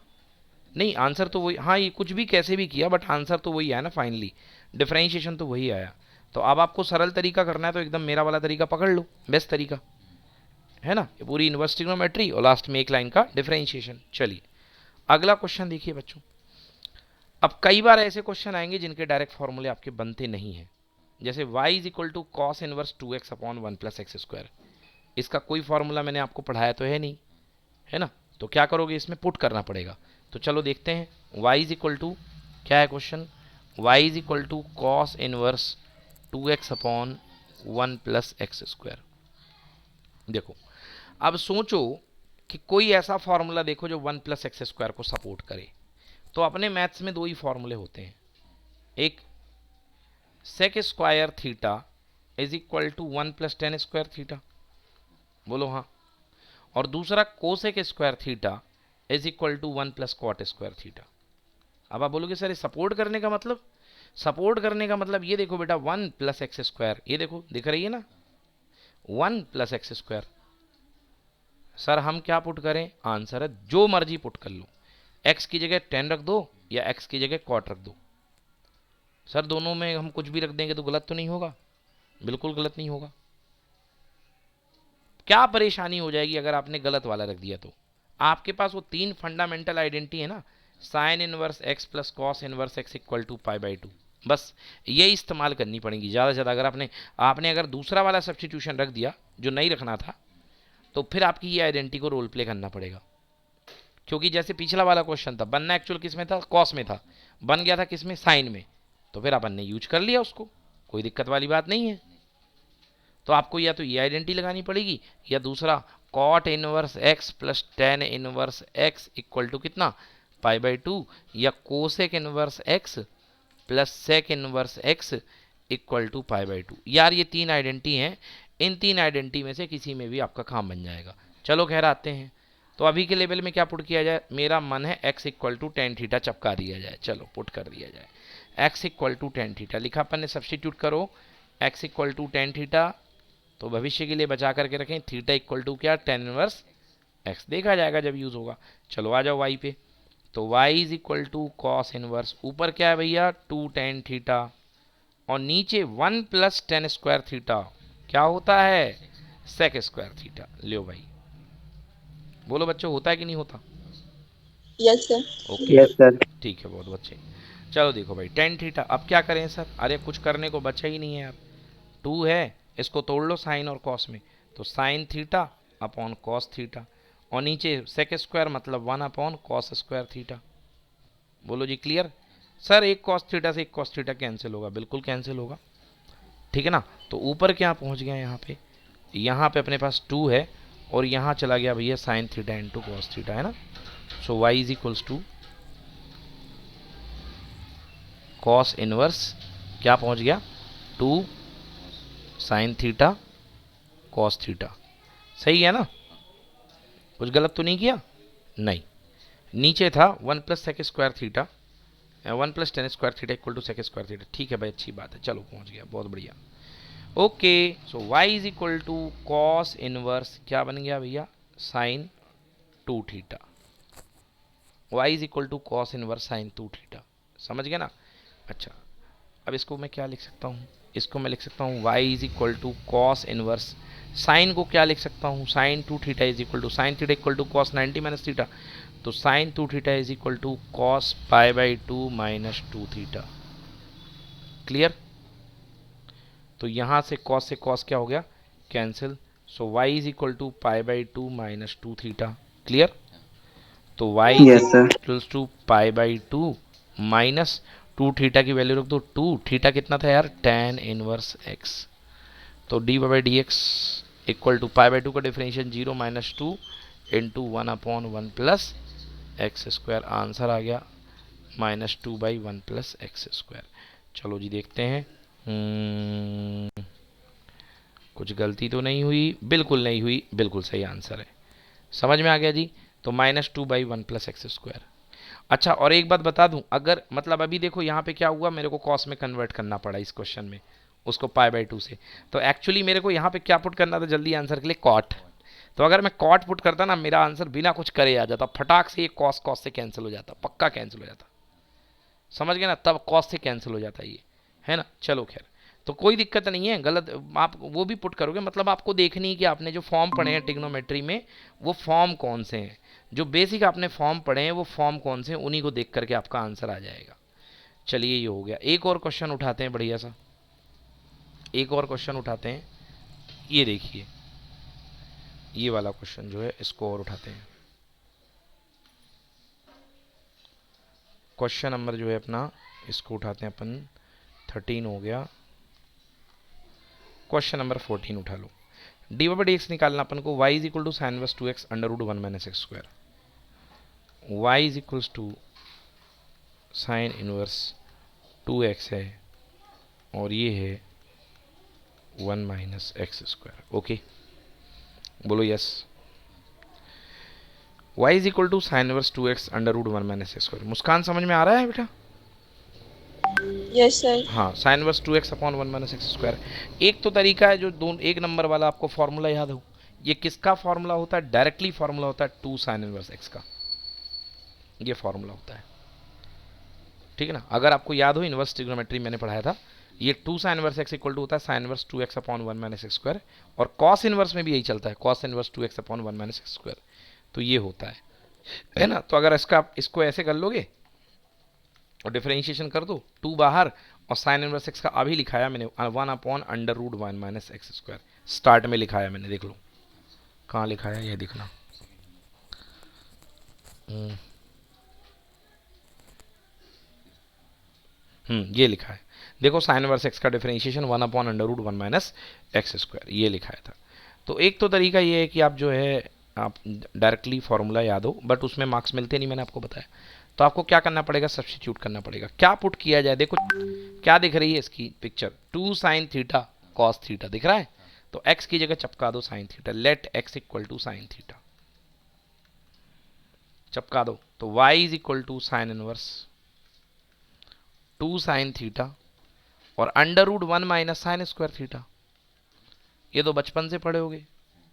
नहीं, आंसर तो वही, हाँ ये कुछ भी कैसे भी किया बट आंसर तो वही आया ना, फाइनली डिफरेंशिएशन तो वही आया। तो अब आपको सरल तरीका करना है, तो एकदम मेरा वाला तरीका पकड़ लो, बेस्ट तरीका है ना, ये पूरी इनवर्स ट्रिग्नोमेट्री और लास्ट में एक लाइन का डिफरेंशिएशन। चलिए अगला क्वेश्चन देखिए बच्चों। अब कई बार ऐसे क्वेश्चन आएंगे जिनके डायरेक्ट फॉर्मूले आपके बनते नहीं हैं, जैसे y = cos inverse 2x 1 + x²। इसका कोई फॉर्मूला मैंने आपको पढ़ाया तो है नहीं, है ना, तो क्या करोगे, इसमें पुट करना पड़ेगा। तो चलो देखते हैं, y = क्या है question, y = cos inverse 2x 1 + x²। देखो अब सोचो कि कोई ऐसा फॉर्मूला देखो जो 1 + x² को सपोर्ट करे। तो अपने मैथ्स में दो ही फॉर्मूले होते हैं, एक sec² थीटा = 1 + tan² थीटा, बोलो हाँ, और दूसरा cosec² थीटा = 1 + cot² थीटा। अब आप बोलोगे सर सपोर्ट करने का मतलब, सपोर्ट करने का मतलब ये देखो बेटा, 1 + x², ये देखो दिख रही है ना, 1 + x²। सर हम क्या पुट करें, आंसर है जो मर्जी पुट कर लो, x की जगह 10 रख दो या x की जगह cot रख दो। सर दोनों में हम कुछ भी रख देंगे तो गलत तो नहीं होगा, बिल्कुल गलत नहीं होगा। क्या परेशानी हो जाएगी अगर आपने गलत वाला रख दिया, तो आपके पास वो 3 फंडामेंटल आइडेंटिटी है ना, sign inverse x plus cos inverse x = π/2, बस ये इस्तेमाल करनी पड़ेगी ज़्यादा से ज़्यादा। अगर आपने अगर दूसरा वाला सब्स्टिट्यूशन रख दिया जो नहीं रखना था, तो फिर आपकी ये आइडेंटिटी को रोल प्ले करना पड़ेगा। क्योंकि जैसे पिछला वाला क्वेश्चन था, बनना एक्चुअल किस में था, कॉस में था, बन गया था किस में, साइन में, तो फिर अपन ने यूज कर लिया उसको, कोई दिक्कत वाली बात नहीं है। तो आपको या तो ये आइडेंटिटी लगानी पड़ेगी, या दूसरा cot inverse x plus tan inverse x equal to कितना, π/2, या cosec inverse x plus sec inverse x equal to π/2। यार ये तीन आइडेंटिटी हैं, इन तीन आइडेंटिटी में से किसी में भी आपका काम बन जाएगा। चलो खैर आते हैं, तो अभी के लेवल में क्या पुट किया जाए, मेरा मन है x equal to tan theta चपका दिया जाए। चलो पुट कर दिया जाए, x equal to tan theta लिखा अपन ने, सब्सटीट्यूट करो x equal to tan theta, तो भविष्य के लिए बचा करके रखें, थीटा इक्वल टू क्या, टेन इनवर्स एक्स, देखा जाएगा जब यूज़ होगा। चलो आ जाओ y पे, तो y is equal to cos inverse, ऊपर क्या है भैया, टू टेन थीटा, और नीचे one plus tan square theta, क्या होता है, सेक स्क्वायर थीटा। लो भाई बोलो बच्चों, होता है कि नहीं होता, Yes, sir. Okay Yes, sir. ठीक है, बहुत बच्चे। चलो देखो भाई, टेन थीटा, अब क्या करें सर, अरे कुछ करने को बचा ही नहीं है यार, टू है, इसको तोड़ लो साइन और कॉस में, तो sine theta upon cos theta, और नीचे सेक स्क्वायर मतलब one upon cos square theta. बोलो जी क्लियर। सर एक कॉस थीटा से एक कॉस थीटा कैंसिल होगा, बिल्कुल कैंसिल होगा, ठीक है ना। तो ऊपर क्या पहुंच गया, यहाँ पे अपने पास टू है, और यहाँ चला गया भैया sine theta into cos theta, है ना। So y is equals to cos inverse, क्या पहुंच गया, two sine theta cos theta, सही है ना, कुछ गलत तो नहीं किया, नहीं। नीचे था one plus sec square theta, one plus tan square theta equal to sec square theta, ठीक है भाई, अच्छी बात है, चलो पहुंच गया, बहुत बढ़िया। Okay, so y is equal to cos inverse, क्या बन गया भैया, sine two theta, y is equal to cos inverse sine two theta, समझ गया ना। अच्छा, अब इसको मैं क्या लिख सकता हूँ, इसको मैं लिख सकता हूँ y is equal to cos inverse, sine को क्या लिख सकता हूँ, sine two theta is equal to sine theta equal to cos 90 minus theta, तो sine two theta is equal to cos π/2 minus two theta, clear. तो यहाँ से cos क्या हो गया, cancel, so y is equal to π/2 minus two theta, clear. तो y is Yes, sir. Equals to π/2 minus two theta की value रख दो, टू थीटा कितना था यार, टेन इनवर्स एक्स, तो d by d x equal to π/2 का differential zero minus two into one upon one plus x square, answer आ गया -2/1 प्लस एक्स स्क्वायर। चलो जी देखते हैं, कुछ गलती तो नहीं हुई, बिल्कुल नहीं हुई, बिल्कुल सही आंसर है, समझ में आ गया जी। तो -2/1 प्लस एक्स स्क्वायर। अच्छा और एक बात बता दूं, अगर मतलब अभी देखो यहाँ पे क्या हुआ, मेरे को कॉस में कन्वर्ट करना पड़ा इस क्वेश्चन में, उसको π/2 से, तो एक्चुअली मेरे को यहाँ पे क्या पुट करना था जल्दी आंसर के लिए, कॉट। तो अगर मैं कॉट पुट करता ना, मेरा आंसर बिना कुछ करे आ जाता, फटाक से ये कॉस से कैंसिल हो जाता, पक्का कैंसिल हो जाता, समझ गए ना, तब कॉस से कैंसिल हो जाता ये, है ना। चलो खैर, तो कोई दिक्कत नहीं है, गलत आप वो भी पुट करोगे, मतलब आपको देखनी है कि आपने जो फॉर्म पढ़े हैं ट्रिग्नोमेट्री में, वो फॉर्म कौन से हैं, जो बेसिक आपने फॉर्म पढ़े हैं वो फॉर्म कौन से हैं, उन्हीं को देख करके आपका आंसर आ जाएगा। चलिए ये हो गया, एक और क्वेश्चन उठाते हैं बढ़िया सा, एक और क्वेश्चन उठाते हैं, ये देखिए ये वाला क्वेश्चन जो है इसको और उठाते हैं। क्वेश्चन नंबर जो है अपना, इसको उठाते हैं अपन, 13 हो गया, क्वेश्चन नंबर 14 उठा लो। डी बाई डी एक्स निकालना अपन को, y is equal to sine inverse 2x under root 1 minus x square, y is equals to sine inverse 2x है और ये है 1 माइनस एक्स स्क्वायर, ओके बोलो yes. y is equal to sine inverse 2x under root 1 minus x square, Muskan समझ में आ रहा है बेटा। Yes, sir. हाँ, sine inverse 2x upon 1 minus x square. एक तो तरीका है जो एक नंबर वाला आपको फॉर्मूला याद हो, ये किसका फॉर्मूला होता है, डायरेक्टली फॉर्मूला होता है 2 साइन इनवर्स x का, ये फॉर्मूला होता है, ठीक है ना। अगर आपको याद हो, इनवर्स ट्रिग्नोमेट्री मैंने पढ़ाया था, ये 2 sine inverse x equal to होता है sine inverse 2x upon 1 minus x square, और कॉस इनवर्स में भी यही चलता है, cos inverse 2x upon 1 minus x square, तो ये होता है ना। तो अगर इसको ऐसे कर लोगे और डिफरेंशिएशन कर दो, 2 बाहर और साइन इनवर्स x का अभी लिखाया मैंने 1 upon under root 1 minus x square, start में लिखाया मैंने, देख लो कहाँ लिखाया, ये दिखना, ये लिखा है, देखो साइन इनवर्स एक्स का डिफरेंशिएशन 1/√1 - x², ये लिखा था। तो एक तो तरीका ये है कि आप जो है आप डायरेक्टली फॉर्मूला याद हो, बट उसमें मार्क्स मिलते नहीं, मैंने आपको बताया। तो आपको क्या करना पड़ेगा, सब्स्टिट्यूट करना पड़ेगा। क्या पुट किया जाए, देखो क्या दिख रही है इसकी picture, 2 sin theta cos theta दिख रहा है। तो x की जगह चपका दो sin theta, let x equal to sine theta, चपका दो। तो y is equal to sine inverse 2 sin theta और √1 - sin² थीटा। ये तो बचपन से पढ़े होगे,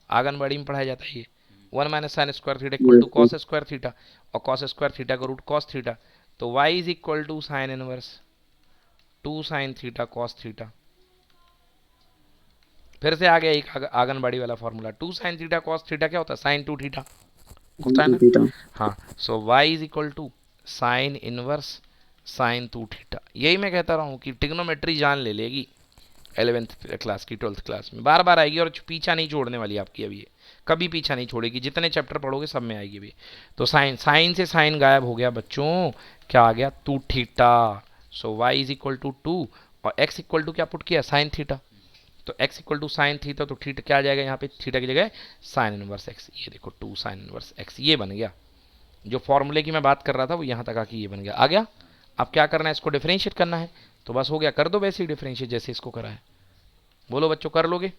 आंगनबाड़ी में पढ़ाया जाता है ये। 1 - sin² theta equal to cos² theta, और cos² थीटा का रूट cos थीटा। तो y is equal to sine inverse 2 sin theta cos theta. फिर से आ गया एक आंगनबाड़ी वाला formula, 2 sin theta cos theta क्या होता है, sin 2 थीटा होता है ना। हाँ, so y is equal to sine inverse sin 2 theta. यही मैं कहता रहा हूँ कि ट्रिग्नोमेट्री जान ले लेगी 11th क्लास की, 12th क्लास में बार बार आएगी और पीछा नहीं छोड़ने वाली आपकी। अभी ये कभी पीछा नहीं छोड़ेगी, जितने चैप्टर पढ़ोगे सब में आएगी भी। तो साइन, साइन से साइन गायब हो गया बच्चों, क्या आ गया 2 theta. So y is equal to 2 और x इक्वल टू क्या पुट किया, साइन थीटा। तो x equal to sine theta, तो थीटा क्या आ जाएगा यहाँ पे, थीटा की जगह साइन इनवर्स x। ये देखो 2 साइन इनवर्स x, ये बन गया। जो फॉर्मूले की मैं बात कर रहा था वो यहाँ तक आके ये बन गया, आ गया। अब क्या करना है, इसको डिफरेंशिएट करना है। तो बस हो गया, कर दो वैसे ही डिफरेंशिएट जैसे इसको करा है। बोलो बच्चों, कर लोगे।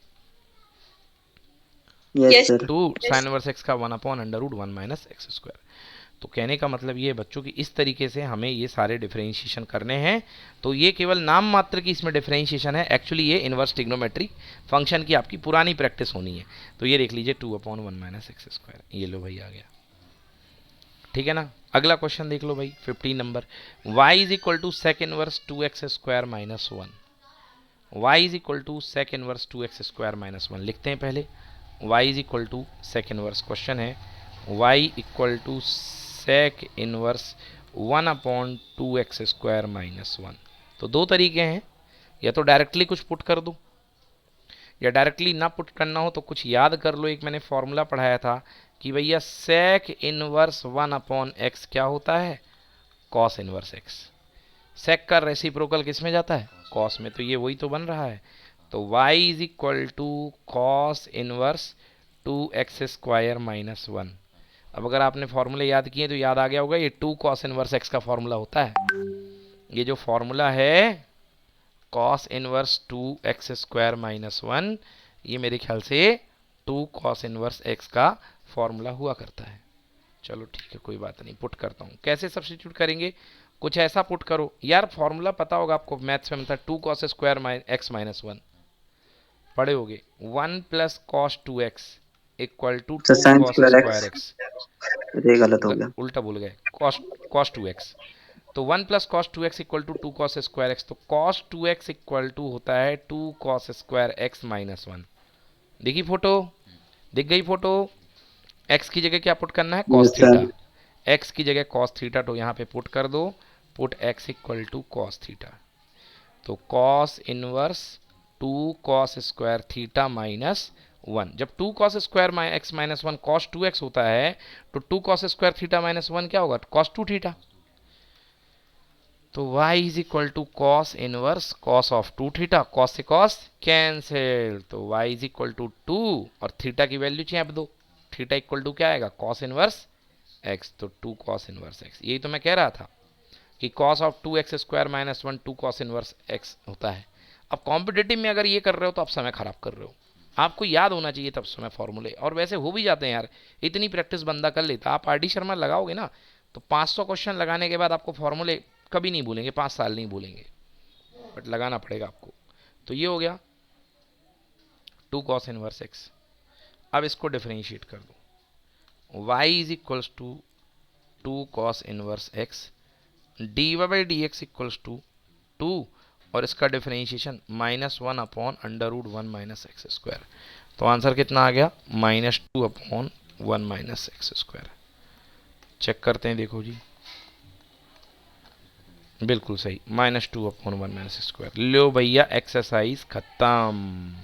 Yes sir. 2 sine inverse x का 1/√1 - x²। तो कहने का मतलब ये है बच्चों कि इस तरीके से हमें ये सारे डिफरेंशिएशन करने हैं। तो ये केवल नाम मात्र की इसमें डिफरेंशिएशन है, एक्चुअली ये इनवर्स ट्रिग्नोमेट्री फंक्शन की आपकी पुरानी प्रैक्टिस होनी है। तो ये देख लीजिए 2/1 - x², ये लो भाई आ गया, ठीक है ना। अगला क्वेश्चन देख लो भाई, 15 number, y is equal to sec inverse 2x² - 1। y is equal to sec inverse 2x² - 1 लिखते हैं पहले। y is equal to sec inverse, question है y equal to sec inverse 1/2x² - 1। तो दो तरीके हैं, या तो डायरेक्टली कुछ पुट कर दो, या डायरेक्टली ना पुट करना हो तो कुछ याद कर लो। एक मैंने फॉर्मूला पढ़ाया था कि भैया सेक इनवर्स 1/x क्या होता है, कॉस इनवर्स x। सेक का रेसिप्रोकल किस में जाता है, कॉस में। तो ये वही तो बन रहा है। तो y is equal to cos inverse 2x² - 1। अब अगर आपने फॉर्मूले याद किए तो याद आ गया होगा, ये 2 कॉस इनवर्स x का फॉर्मूला होता है। ये जो फॉर्मूला है कॉस इनवर्स 2x² - 1, ये मेरे ख्याल से 2 कॉस इनवर्स x का फॉर्मूला हुआ करता है। चलो ठीक है, कोई बात नहीं, पुट करता हूँ। कैसे सब्स्टिट्यूट करेंगे, कुछ ऐसा पुट करो यार, फॉर्मूला पता होगा आपको, मैथ्स में मतलब 2 cos² x - 1 पढ़े होगे। 1 + cos 2x equal to 2 sine cos² square x। X, ये गलत हो गया। उल्टा भूल गए, cos 2x। तो 1 + cos 2x equal to 2 cos² x। तो cos 2x इक्वल टू होता है 2 cos² x - 1। देखी फोटो, दिख गई फोटो। x की जगह क्या पुट करना है, cos yes theta. Sir. x की जगह cos थीटा, तो यहाँ पे पुट कर दो, put x equal to cos theta. तो cos inverse 2 cos² theta minus 1। जब 2 cos² x - 1 cos 2x होता है, तो 2 cos² थीटा माइनस 1 क्या होगा, cos 2 थीटा। तो y is equal to cos inverse cos of 2 theta, cos से cos कैंसिल। तो y इज इक्वल टू 2 और थीटा की वैल्यू चेप दो, थीटा इक्वल टू क्या आएगा, cos इनवर्स x। तो 2 cos इनवर्स x, यही तो मैं कह रहा था कि cos of 2x² - 1 2 cos inverse x होता है। अब कॉम्पिटेटिव में अगर ये कर रहे हो तो आप समय खराब कर रहे हो, आपको याद होना चाहिए तब समय फॉर्मूले, और वैसे हो भी जाते हैं यार, इतनी प्रैक्टिस बंदा कर लेता। आप RD शर्मा लगाओगे ना तो 500 क्वेश्चन लगाने के बाद आपको फॉर्मूले कभी नहीं भूलेंगे, 5 साल नहीं भूलेंगे, बट लगाना पड़ेगा आपको। तो ये हो गया 2 cos इनवर्स x। अब इसको डिफरेंशिएट कर दो, y is equals to 2 cos inverse x dy/dx equals to 2, और इसका डिफरेंशिएशन -1/√1 - x²। तो आंसर कितना आ गया, -2/1 - x²। चेक करते हैं, देखो जी बिल्कुल सही, -2/1 - x²। लो भैया एक्सरसाइज खत्म,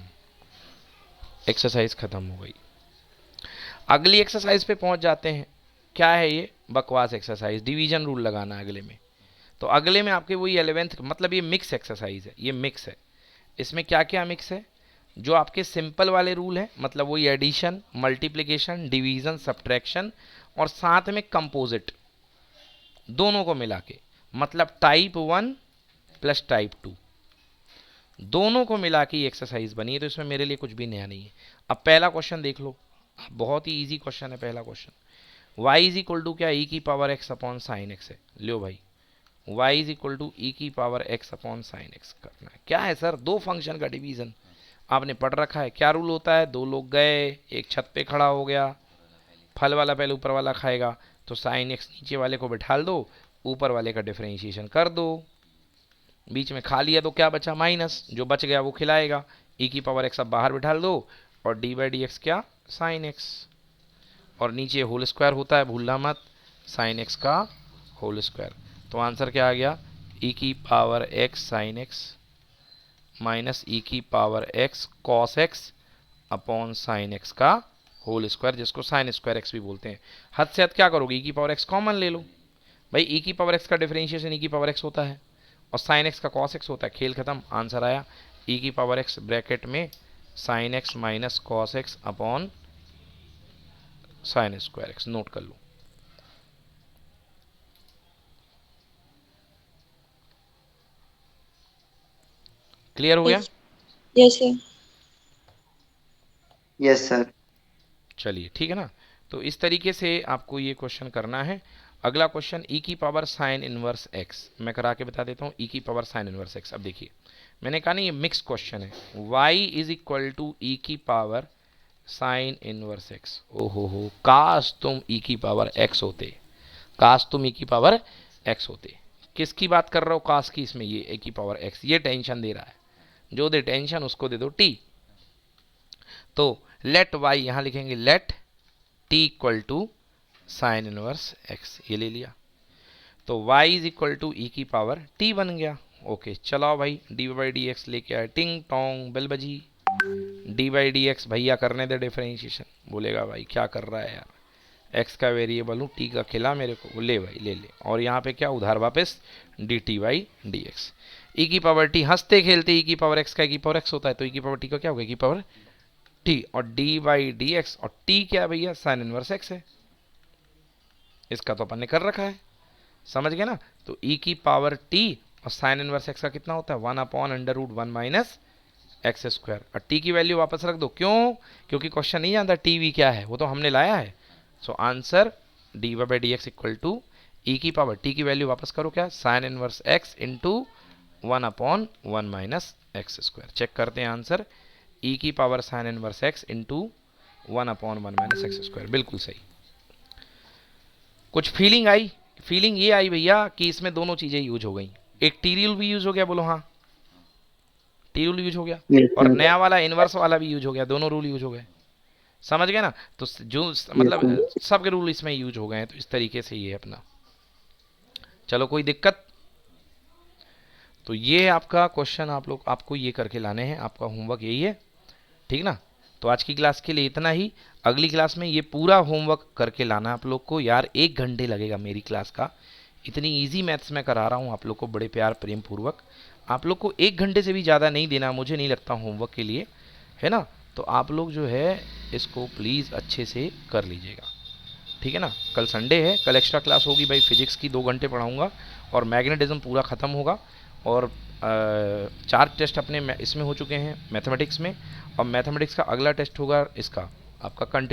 एक्सरसाइज खत्म हो गई। अगली एक्सरसाइज पे पहुंच जाते हैं। क्या है ये, बकवास एक्सरसाइज, डिवीजन रूल लगाना है अगले में। तो अगले में आपके वही 11th, मतलब ये मिक्स एक्सरसाइज है, ये मिक्स है। इसमें क्या क्या मिक्स है, जो आपके सिंपल वाले रूल हैं, मतलब वही एडिशन, मल्टीप्लिकेशन, डिवीजन, सब्ट्रैक्शन और साथ में कंपोजिट, दोनों को मिला के, मतलब टाइप 1 प्लस टाइप 2, दोनों को मिला के ये एक्सरसाइज बनी है। तो इसमें मेरे लिए कुछ भी नया नहीं है। अब पहला क्वेश्चन देख लो, बहुत ही इजी क्वेश्चन है पहला question. y is equal to क्या, e की power x upon sine x है। लो भाई, y is equal to e की power x upon sine x करना है। क्या है सर, दो फंक्शन का डिवीजन आपने पढ़ रखा है। क्या रूल होता है, दो लोग गए, एक छत पे खड़ा हो गया, फल वाला पहले ऊपर वाला खाएगा, तो साइन एक्स नीचे वाले को बिठाल दो, ऊपर वाले का डिफरेंशिएशन कर दो, बीच में खा लिया तो क्या बचा, माइनस, जो बच गया वो खिलाएगा। e की पावर x अब बाहर बिठाल दो, और डी बाई डी एक्स क्या, साइन एक्स, और नीचे होल स्क्वायर होता है, भूलना मत, साइन एक्स का होल स्क्वायर। तो आंसर क्या आ गया, e की power x sine x minus e की power x cos x upon sine x का होल स्क्वायर, जिसको साइन स्क्वायर एक्स भी बोलते हैं। हद से हद क्या करोगे, e की पावर x कॉमन ले लो भाई, e की पावर x का डिफरेंशिएशन e की पावर x होता है, और साइन एक्स का कॉस एक्स होता है, खेल खत्म। आंसर आया e की पावर x ब्रैकेट में sine x minus cos x upon sine square x. Note कर लो। क्लियर हो गया? Yes, sir. Yes sir. चलिए ठीक है ना। तो इस तरीके से आपको ये क्वेश्चन करना है। अगला क्वेश्चन, e की पावर साइन इनवर्स x, मैं करा के बता देता हूँ। e की पावर साइन इनवर्स x, अब देखिए मैंने कहा ना ये मिक्स क्वेश्चन है। y is equal to e की पावर साइन इनवर्स x। ओहो, काश तुम e की पावर x होते, काश तुम e की पावर x होते। किसकी बात कर रहे हो काश की, इसमें ये e की पावर x, ये टेंशन दे रहा है, जो दे टेंशन उसको दे दो t। तो लेट y, यहां लिखेंगे let t equal to sine inverse x, ये ले लिया। तो y is equal to e की पावर t बन गया। ओके, चलाओ भाई, डी बाई डी एक्स लेके आए, टिंग टोंग बेल बजी, डी बाई डी एक्स भैया करने दे डिफरेंशिएशन। बोलेगा भाई क्या कर रहा है यार, x का वेरिएबल हूँ, t का खिला मेरे को, ले भाई ले ले, और यहाँ पे क्या उधार वापस d t by d x. E की पावर टी, हंसते खेलते ई की पावर x का e की पावर x होता है, तो ई की पावर t का क्या होगा, e की पावर t, और डी बाई डी एक्स, और t क्या है भैया, साइन इनवर्स x है, इसका तो अपन ने कर रखा है, समझ गए ना। तो e की पावर t और साइन इनवर्स x का कितना होता है, 1 upon under root 1 minus x square, और t की वैल्यू वापस रख दो। क्यों, क्योंकि क्वेश्चन नहीं जानता टी वी क्या है, वो तो हमने लाया है। So answer d by d x equal to e की पावर टी की वैल्यू वापस करो क्या, sine inverse x into 1 upon 1 minus x square. Check करते हैं आंसर, ई की power sine inverse x into 1 upon 1 minus x square, बिल्कुल सही। कुछ फीलिंग आई, फीलिंग ये आई भैया कि इसमें दोनों चीजें यूज हो गई, एक टी रूल भी यूज हो गया, बोलो हाँ, टी रूल यूज हो गया, और नया वाला इनवर्स वाला भी यूज हो गया, दोनों रूल यूज हो गए, समझ गए ना। तो जो मतलब सबके रूल इसमें यूज हो गए हैं, तो इस तरीके से ये अपना, चलो कोई दिक्कत। तो ये आपका क्वेश्चन, आप लोग आपको ये करके लाने हैं, आपका होमवर्क यही है, ठीक ना। तो आज की क्लास के लिए इतना ही, अगली क्लास में ये पूरा होमवर्क करके लाना आप लोग को। यार 1 घंटे लगेगा मेरी क्लास का, इतनी इजी मैथ्स मैं करा रहा हूँ आप लोग को बड़े प्यार प्रेम पूर्वक। आप लोग को 1 घंटे से भी ज़्यादा नहीं देना, मुझे नहीं लगता होमवर्क के लिए, है ना। तो आप लोग जो है इसको प्लीज़ अच्छे से कर लीजिएगा, ठीक है ना। कल संडे है, कल एक्स्ट्रा क्लास होगी भाई, फिजिक्स की 2 घंटे पढ़ाऊँगा, और मैग्नेटिज्म पूरा ख़त्म होगा, और 4 टेस्ट अपने इसमें हो चुके हैं मैथमेटिक्स में, और मैथमेटिक्स का अगला टेस्ट होगा इसका आपका कंटिन्यू